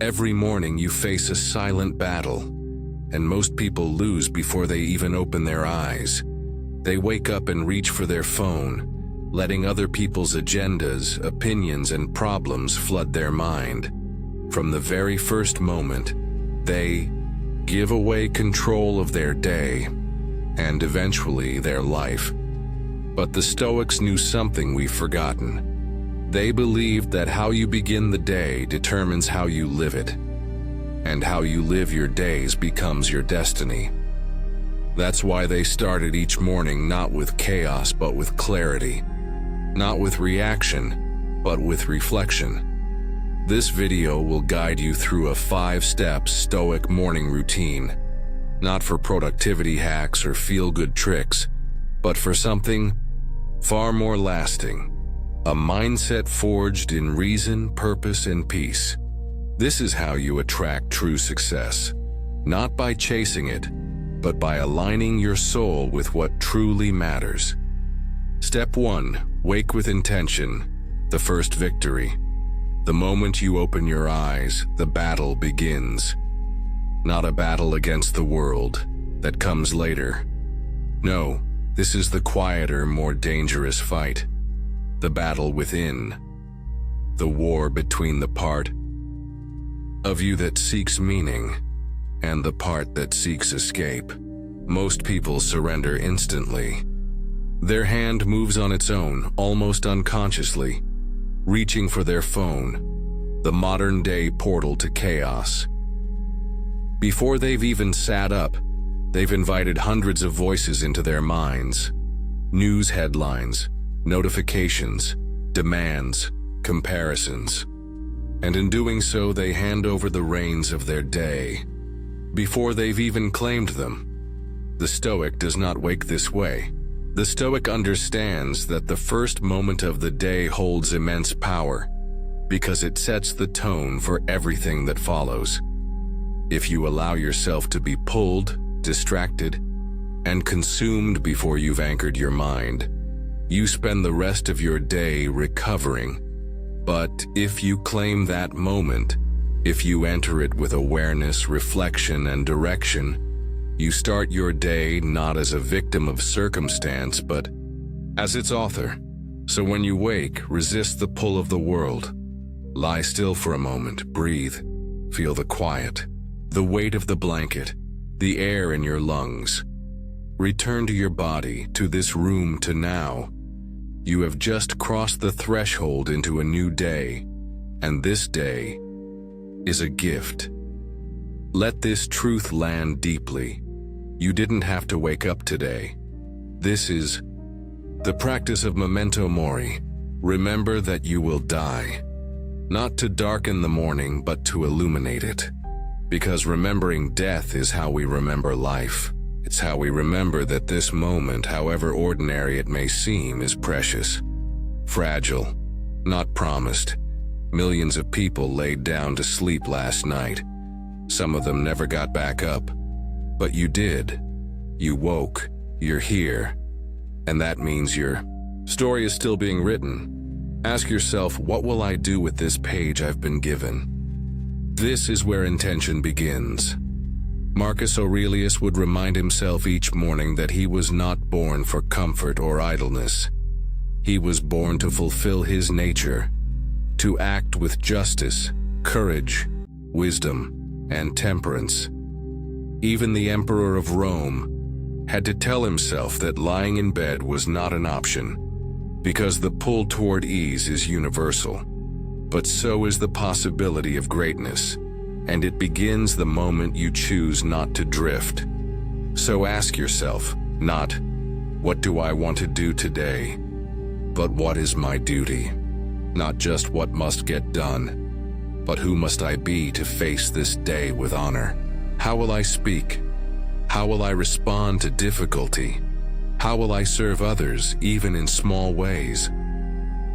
Every morning you face a silent battle, and most people lose before they even open their eyes. They wake up and reach for their phone, letting other people's agendas, opinions, and problems flood their mind. From the very first moment, they give away control of their day, and eventually their life. But the Stoics knew something we've forgotten. They believed that how you begin the day determines how you live it, and how you live your days becomes your destiny. That's why they started each morning not with chaos but with clarity, not with reaction but with reflection. This video will guide you through a 5-step Stoic morning routine, not for productivity hacks or feel-good tricks, but for something far more lasting. A mindset forged in reason, purpose, and peace. This is how you attract true success, not by chasing it, but by aligning your soul with what truly matters. Step 1. Wake with intention, the first victory. The moment you open your eyes, the battle begins. Not a battle against the world that comes later. No, this is the quieter, more dangerous fight. The battle within, the war between the part of you that seeks meaning and the part that seeks escape. Most people surrender instantly. Their hand moves on its own, almost unconsciously, reaching for their phone, the modern-day portal to chaos. Before they've even sat up, they've invited hundreds of voices into their minds. News headlines, notifications, demands, comparisons. And in doing so, they hand over the reins of their day before they've even claimed them. The Stoic does not wake this way. The Stoic understands that the first moment of the day holds immense power because it sets the tone for everything that follows. If you allow yourself to be pulled, distracted, and consumed before you've anchored your mind, you spend the rest of your day recovering. But if you claim that moment, if you enter it with awareness, reflection, and direction, you start your day not as a victim of circumstance, but as its author. So when you wake, resist the pull of the world. Lie still for a moment, breathe, feel the quiet, the weight of the blanket, the air in your lungs. Return to your body, to this room, to now. You have just crossed the threshold into a new day, and this day is a gift. Let this truth land deeply. You didn't have to wake up today. This is the practice of memento mori. Remember that you will die, not to darken the morning, but to illuminate it. Because remembering death is how we remember life. It's how we remember that this moment, however ordinary it may seem, is precious, fragile, not promised. Millions of people laid down to sleep last night. Some of them never got back up. But you did. You woke. You're here. And that means your story is still being written. Ask yourself, what will I do with this page I've been given? This is where intention begins. Marcus Aurelius would remind himself each morning that he was not born for comfort or idleness. He was born to fulfill his nature, to act with justice, courage, wisdom, and temperance. Even the Emperor of Rome had to tell himself that lying in bed was not an option, because the pull toward ease is universal. But so is the possibility of greatness, and it begins the moment you choose not to drift. So ask yourself, not, what do I want to do today, but what is my duty? Not just what must get done, but who must I be to face this day with honor? How will I speak? How will I respond to difficulty? How will I serve others, even in small ways?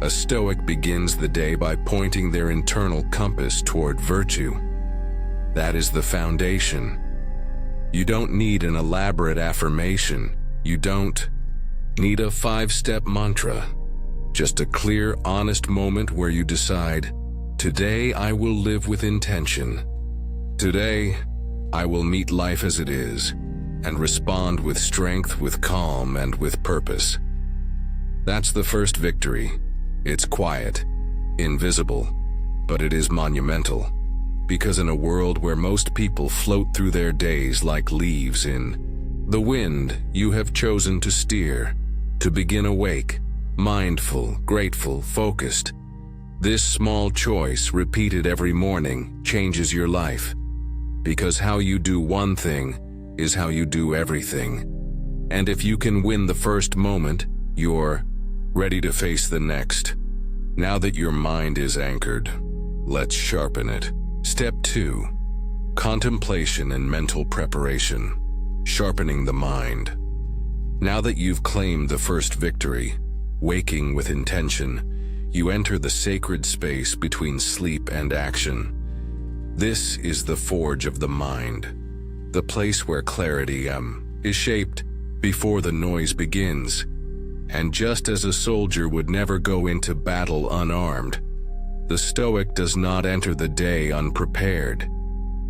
A Stoic begins the day by pointing their internal compass toward virtue. That is the foundation. You don't need an elaborate affirmation. You don't need a 5-step mantra. Just a clear, honest moment where you decide, Today I will live with intention. Today I will meet life as it is and respond with strength, with calm, and with purpose. That's the first victory. It's quiet, invisible, but it is monumental. Because in a world where most people float through their days like leaves in the wind, you have chosen to steer, to begin awake, mindful, grateful, focused. This small choice, repeated every morning, changes your life. Because how you do one thing is how you do everything. And if you can win the first moment, you're ready to face the next. Now that your mind is anchored, let's sharpen it. Step 2. Contemplation and mental preparation. Sharpening the mind. Now that you've claimed the first victory, waking with intention, you enter the sacred space between sleep and action. This is the forge of the mind, the place where clarity is shaped before the noise begins. And just as a soldier would never go into battle unarmed, the Stoic does not enter the day unprepared.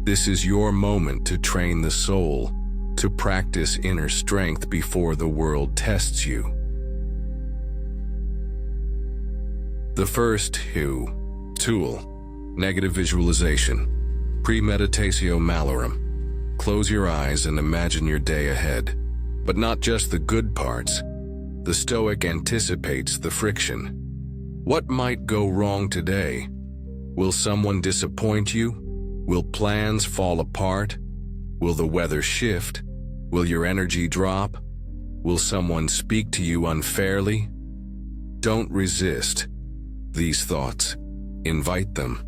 This is your moment to train the soul, to practice inner strength before the world tests you. The first tool, negative visualization, premeditatio malorum. Close your eyes and imagine your day ahead, but not just the good parts. The Stoic anticipates the friction. What might go wrong today? Will someone disappoint you? Will plans fall apart? Will the weather shift? Will your energy drop? Will someone speak to you unfairly? Don't resist these thoughts. Invite them.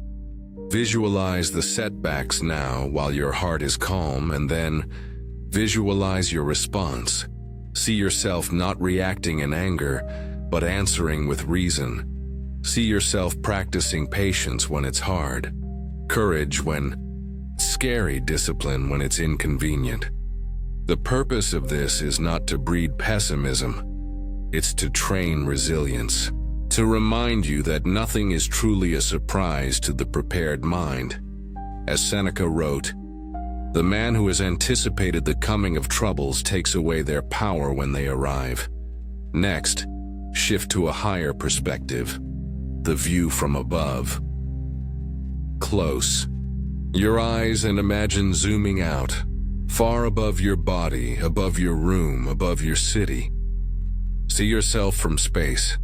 Visualize the setbacks now while your heart is calm, and then visualize your response. See yourself not reacting in anger, but answering with reason. See yourself practicing patience when it's hard, courage when it's scary, discipline when it's inconvenient. The purpose of this is not to breed pessimism, it's to train resilience, to remind you that nothing is truly a surprise to the prepared mind. As Seneca wrote, "The man who has anticipated the coming of troubles takes away their power when they arrive." Next, shift to a higher perspective. The view from above. Close your eyes and imagine zooming out, far above your body, above your room, above your city. See yourself from space,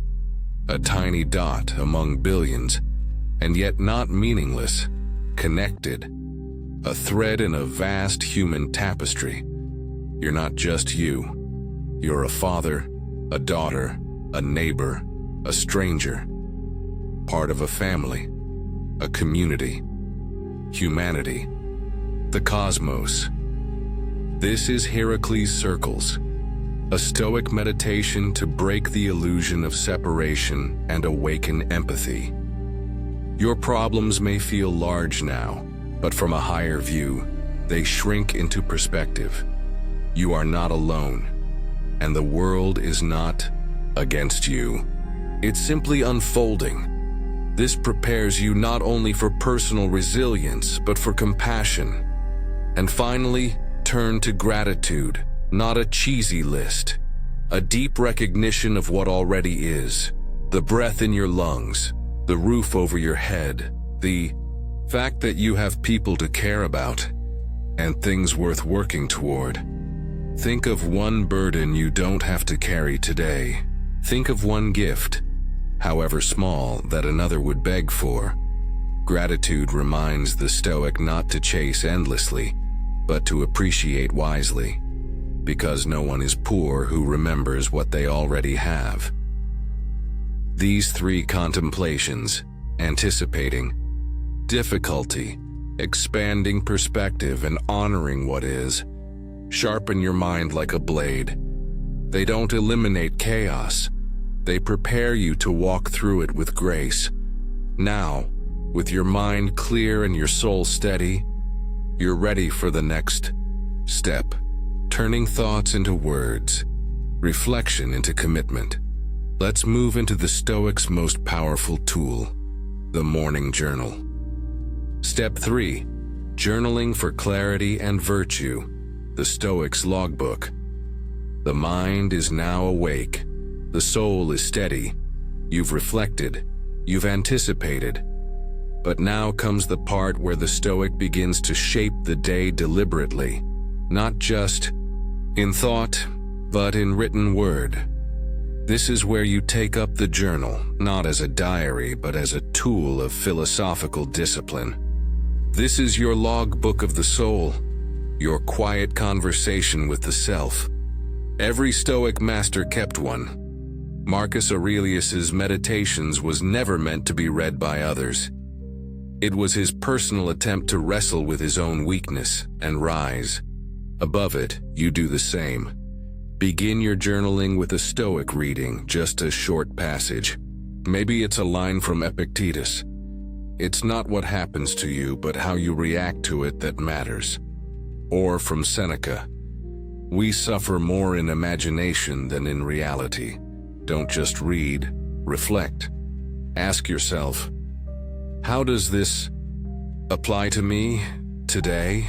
a tiny dot among billions, and yet not meaningless, connected, a thread in a vast human tapestry. You're not just you. You're a father, a daughter, a neighbor, a stranger. Part of a family, a community, humanity, the cosmos. This is Heracles' Circles, a Stoic meditation to break the illusion of separation and awaken empathy. Your problems may feel large now, but from a higher view, they shrink into perspective. You are not alone, and the world is not against you. It's simply unfolding. This prepares you not only for personal resilience, but for compassion. And finally, turn to gratitude, not a cheesy list, a deep recognition of what already is, the breath in your lungs, the roof over your head, the fact that you have people to care about, and things worth working toward. Think of one burden you don't have to carry today. Think of one gift, however small, that another would beg for. Gratitude reminds the Stoic not to chase endlessly, but to appreciate wisely, because no one is poor who remembers what they already have. These three contemplations, anticipating, difficulty, expanding perspective, and honoring what is, sharpen your mind like a blade. They don't eliminate chaos. They prepare you to walk through it with grace. Now, with your mind clear and your soul steady, you're ready for the next step, turning thoughts into words, reflection into commitment. Let's move into the Stoics' most powerful tool, the morning journal. Step 3. Journaling for clarity and virtue, the Stoics logbook. The mind is now awake. The soul is steady. You've reflected. You've anticipated. But now comes the part where the Stoic begins to shape the day deliberately, not just in thought, but in written word. This is where you take up the journal, not as a diary, but as a tool of philosophical discipline. This is your logbook of the soul, your quiet conversation with the self. Every Stoic master kept one. Marcus Aurelius's Meditations was never meant to be read by others. It was his personal attempt to wrestle with his own weakness and rise. Above it, you do the same. Begin your journaling with a Stoic reading, just a short passage. Maybe it's a line from Epictetus. It's not what happens to you, but how you react to it that matters. Or from Seneca. We suffer more in imagination than in reality. Don't just read, reflect. Ask yourself, how does this apply to me today?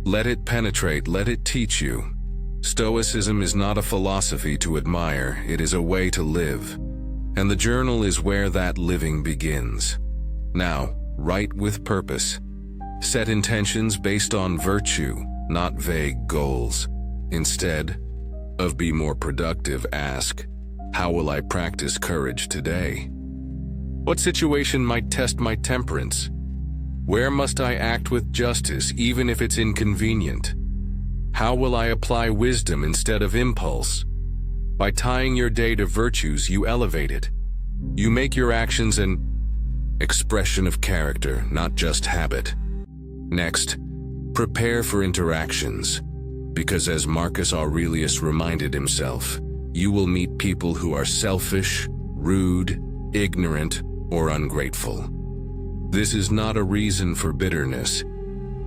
Let it penetrate, let it teach you. Stoicism is not a philosophy to admire, it is a way to live. And the journal is where that living begins. Now, write with purpose. Set intentions based on virtue, not vague goals. Instead of be more productive, ask, how will I practice courage today? What situation might test my temperance? Where must I act with justice, even if it's inconvenient? How will I apply wisdom instead of impulse? By tying your day to virtues, you elevate it. You make your actions an expression of character, not just habit. Next, prepare for interactions. Because as Marcus Aurelius reminded himself, you will meet people who are selfish, rude, ignorant, or ungrateful. This is not a reason for bitterness.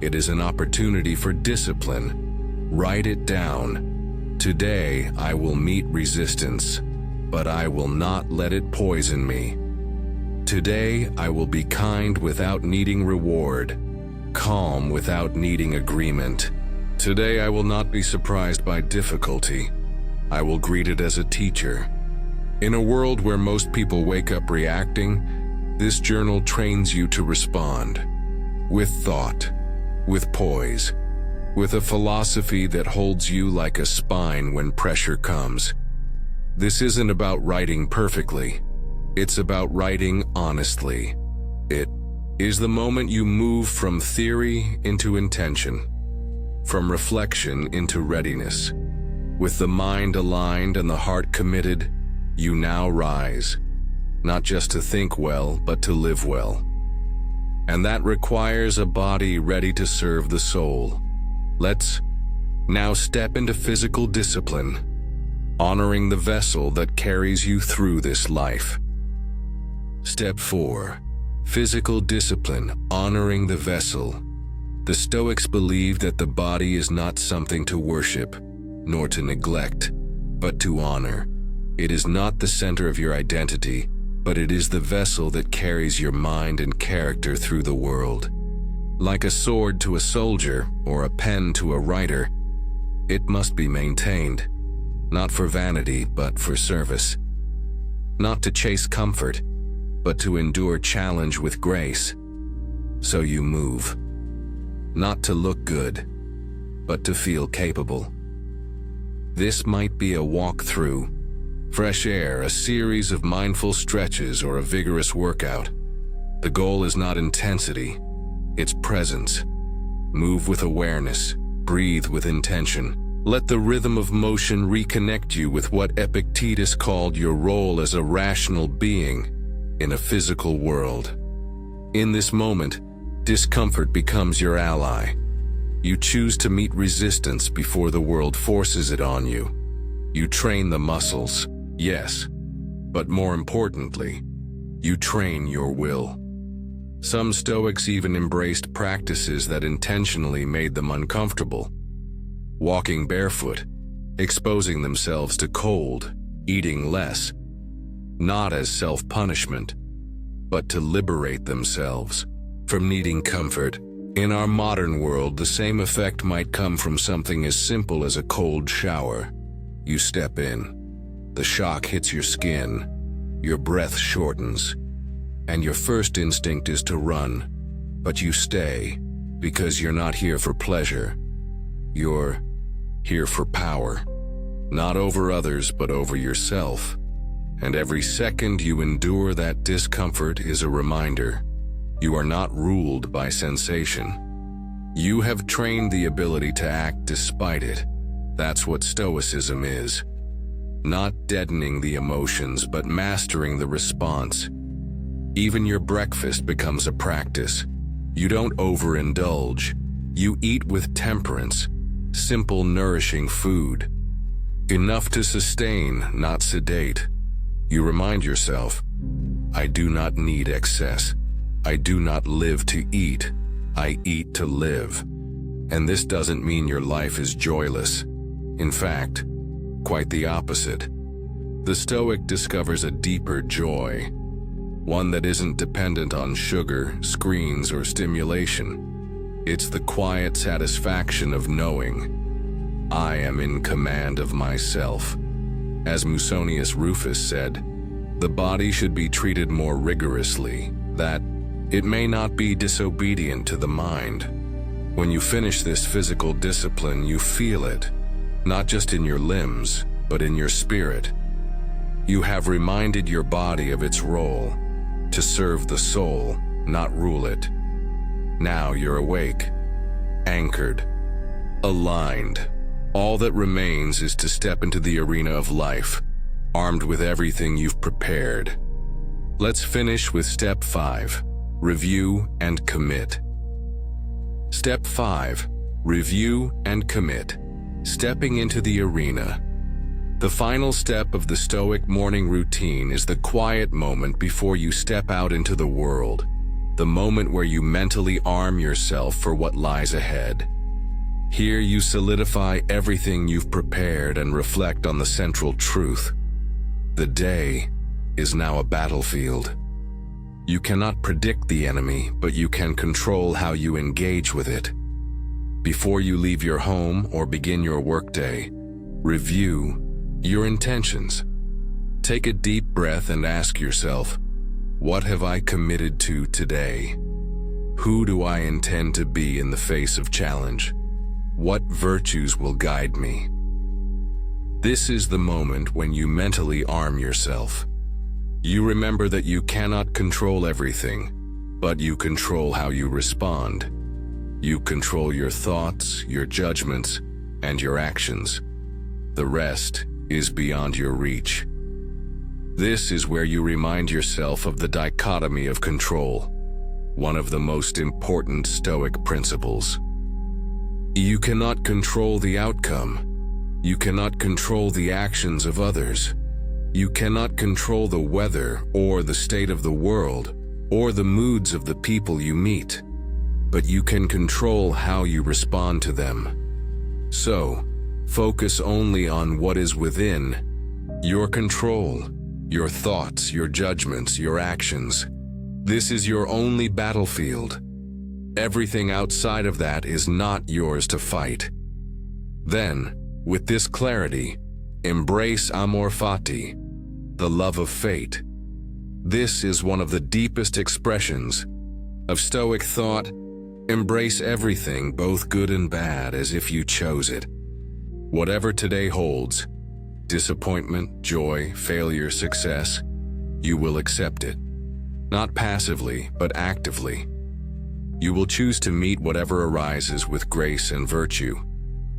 It is an opportunity for discipline. Write it down. Today I will meet resistance, but I will not let it poison me. Today I will be kind without needing reward, calm without needing agreement. Today I will not be surprised by difficulty. I will greet it as a teacher. In a world where most people wake up reacting, this journal trains you to respond. With thought, with poise, with a philosophy that holds you like a spine when pressure comes. This isn't about writing perfectly. It's about writing honestly. It is the moment you move from theory into intention, from reflection into readiness. With the mind aligned and the heart committed, you now rise, not just to think well, but to live well. And that requires a body ready to serve the soul. Let's now step into physical discipline, honoring the vessel that carries you through this life. Step 4. Physical discipline, honoring the vessel. The Stoics believe that the body is not something to worship, nor to neglect, but to honor. It is not the center of your identity, but it is the vessel that carries your mind and character through the world. Like a sword to a soldier or a pen to a writer, it must be maintained, not for vanity, but for service. Not to chase comfort, but to endure challenge with grace. So you move, not to look good, but to feel capable. This might be a walk through fresh air, a series of mindful stretches, or a vigorous workout. The goal is not intensity, it's presence. Move with awareness, breathe with intention. Let the rhythm of motion reconnect you with what Epictetus called your role as a rational being in a physical world. In this moment, discomfort becomes your ally. You choose to meet resistance before the world forces it on you. You train the muscles, yes, but more importantly, you train your will. Some Stoics even embraced practices that intentionally made them uncomfortable. Walking barefoot, exposing themselves to cold, eating less, not as self-punishment, but to liberate themselves from needing comfort. In our modern world, the same effect might come from something as simple as a cold shower. You step in, the shock hits your skin, your breath shortens, and your first instinct is to run. But you stay, because you're not here for pleasure. You're here for power. Not over others, but over yourself. And every second you endure that discomfort is a reminder. You are not ruled by sensation. You have trained the ability to act despite it. That's what Stoicism is. Not deadening the emotions, but mastering the response. Even your breakfast becomes a practice. You don't overindulge. You eat with temperance, simple, nourishing food. Enough to sustain, not sedate. You remind yourself, I do not need excess. I do not live to eat. I eat to live. And this doesn't mean your life is joyless. In fact, quite the opposite. The Stoic discovers a deeper joy, one that isn't dependent on sugar, screens, or stimulation. It's the quiet satisfaction of knowing, I am in command of myself. As Musonius Rufus said, the body should be treated more rigorously, that it may not be disobedient to the mind. When you finish this physical discipline, you feel it, not just in your limbs, but in your spirit. You have reminded your body of its role, to serve the soul, not rule it. Now you're awake, anchored, aligned. All that remains is to step into the arena of life, armed with everything you've prepared. Let's finish with step 5, review and commit. Step 5, review and commit. Stepping into the arena. The final step of the Stoic morning routine is the quiet moment before you step out into the world, the moment where you mentally arm yourself for what lies ahead. Here you solidify everything you've prepared and reflect on the central truth. The day is now a battlefield. You cannot predict the enemy, but you can control how you engage with it. Before you leave your home or begin your workday, review your intentions. Take a deep breath and ask yourself, what have I committed to today? Who do I intend to be in the face of challenge? What virtues will guide me? This is the moment when you mentally arm yourself. You remember that you cannot control everything, but you control how you respond. You control your thoughts, your judgments, and your actions. The rest is beyond your reach. This is where you remind yourself of the dichotomy of control, one of the most important Stoic principles. You cannot control the outcome. You cannot control the actions of others. You cannot control the weather or the state of the world or the moods of the people you meet, but you can control how you respond to them. So, focus only on what is within your control, your thoughts, your judgments, your actions. This is your only battlefield. Everything outside of that is not yours to fight. Then, with this clarity, embrace amor fati, the love of fate. This is one of the deepest expressions of Stoic thought. Embrace everything, both good and bad, as if you chose it. Whatever today holds, disappointment, joy, failure, success, you will accept it. Not passively, but actively. You will choose to meet whatever arises with grace and virtue.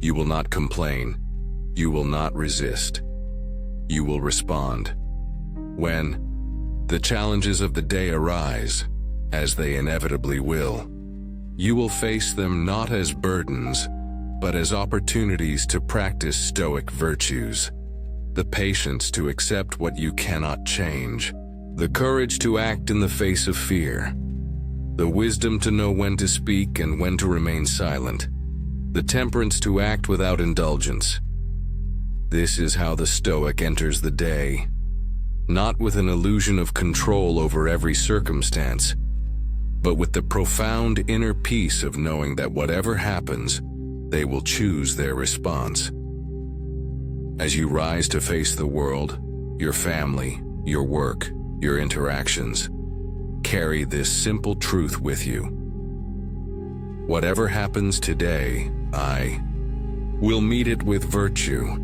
You will not complain. You will not resist. You will respond. When the challenges of the day arise, as they inevitably will, you will face them not as burdens, but as opportunities to practice Stoic virtues. The patience to accept what you cannot change. The courage to act in the face of fear. The wisdom to know when to speak and when to remain silent. The temperance to act without indulgence. This is how the Stoic enters the day. not with an illusion of control over every circumstance, but with the profound inner peace of knowing that whatever happens, they will choose their response. As you rise to face the world, your family, your work, your interactions, carry this simple truth with you. Whatever happens today, I will meet it with virtue.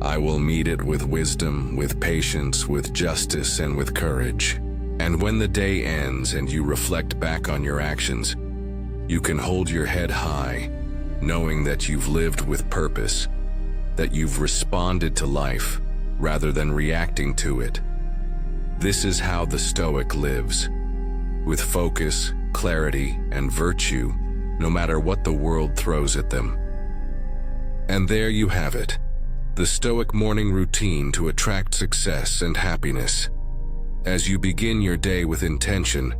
I will meet it with wisdom, with patience, with justice, and with courage. And when the day ends and you reflect back on your actions, you can hold your head high, knowing that you've lived with purpose, that you've responded to life rather than reacting to it. This is how the Stoic lives, with focus, clarity, and virtue, no matter what the world throws at them. And there you have it, the Stoic morning routine to attract success and happiness. As you begin your day with intention,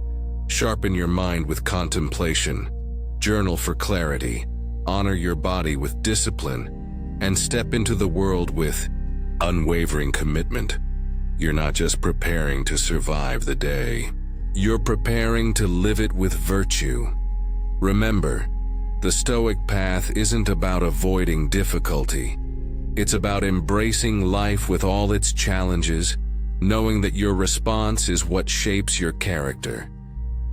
sharpen your mind with contemplation, journal for clarity, honor your body with discipline, and step into the world with unwavering commitment. You're not just preparing to survive the day. You're preparing to live it with virtue. Remember, the Stoic path isn't about avoiding difficulty. It's about embracing life with all its challenges, knowing that your response is what shapes your character.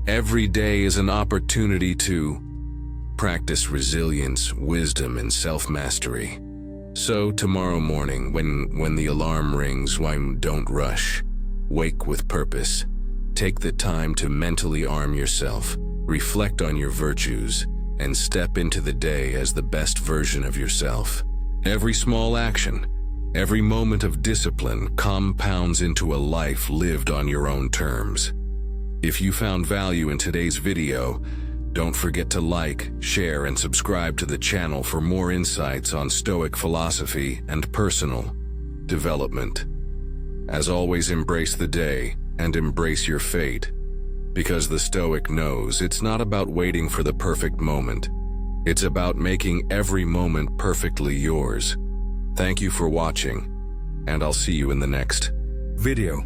Every day is an opportunity to practice resilience, wisdom, and self-mastery. So tomorrow morning, when the alarm rings, don't rush. Wake with purpose. Take the time to mentally arm yourself, reflect on your virtues, and step into the day as the best version of yourself. Every small action, every moment of discipline compounds into a life lived on your own terms. If you found value in today's video, don't forget to like, share, and subscribe to the channel for more insights on Stoic philosophy and personal development. As always, embrace the day and embrace your fate, because the Stoic knows it's not about waiting for the perfect moment. It's about making every moment perfectly yours. Thank you for watching, and I'll see you in the next video.